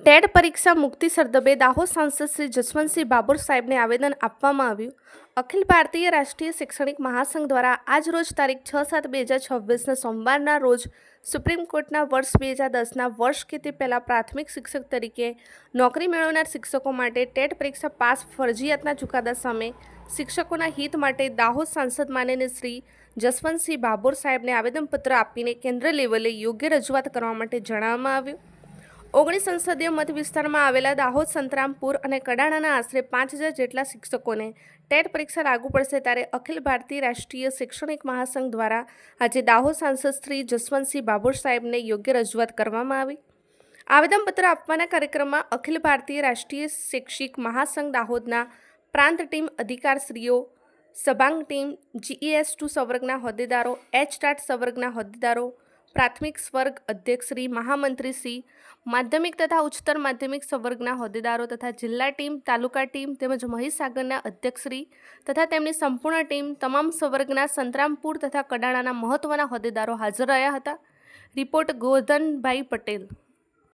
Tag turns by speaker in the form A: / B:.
A: TET પરીક્ષા મુક્તિસર દબે દાહોદ સાંસદ શ્રી જસવંતસિંહ ભાભોર સાહેબને આવેદન આપવામાં આવ્યું. અખિલ ભારતીય રાષ્ટ્રીય શૈક્ષણિક મહાસંઘ દ્વારા આજરોજ તારીખ 6/7/2026 સોમવારના રોજ સુપ્રીમ કોર્ટના વર્ષ 2010ના વર્ષ કે તે પહેલાં પ્રાથમિક શિક્ષક તરીકે નોકરી મેળવનાર શિક્ષકો માટે ટેટ પરીક્ષા પાસ ફરજિયાતના ચુકાદા સામે શિક્ષકોના હિત માટે દાહોદ સાંસદ માનનીય શ્રી જસવંતસિંહ ભાભોર સાહેબને આવેદનપત્ર આપીને કેન્દ્ર લેવલે યોગ્ય રજૂઆત કરવા માટે જણાવવામાં આવ્યું. 19 સંસદીય મત વિસ્તારમાં આવેલા દાહોદ, સંતરામપુર અને કડાણાના આશરે 5000 જેટલા શિક્ષકોને ટેટ પરીક્ષા લાગુ પડશે ત્યારે અખિલ ભારતીય રાષ્ટ્રીય શૈક્ષણિક મહાસંઘ દ્વારા આજે દાહોદ સાંસદ શ્રી જસવંતસિંહ ભાભોર સાહેબને યોગ્ય રજૂઆત કરવામાં આવી. આવેદનપત્ર આપવાના કાર્યક્રમમાં અખિલ ભારતીય રાષ્ટ્રીય શૈક્ષિક મહાસંઘ દાહોદના પ્રાંત ટીમ અધિકારીશ્રીઓ, સભાંગ ટીમ, GES2 સંવર્ગના હોદ્દેદારો, HTAT સંવર્ગના હોદ્દેદારો, પ્રાથમિક સ્વર્ગ અધ્યક્ષશ્રી, મહામંત્રીશ્રી, માધ્યમિક તથા ઉચ્ચતર માધ્યમિક સંવર્ગના હોદ્દેદારો તથા જિલ્લા ટીમ, તાલુકા ટીમ તેમજ મહીસાગરના અધ્યક્ષશ્રી તથા તેમની સંપૂર્ણ ટીમ, તમામ સંવર્ગના સંતરામપુર તથા કડાણાના મહત્વના હોદ્દેદારો હાજર રહ્યા હતા. રિપોર્ટ ગોરધનભાઈ પટેલ.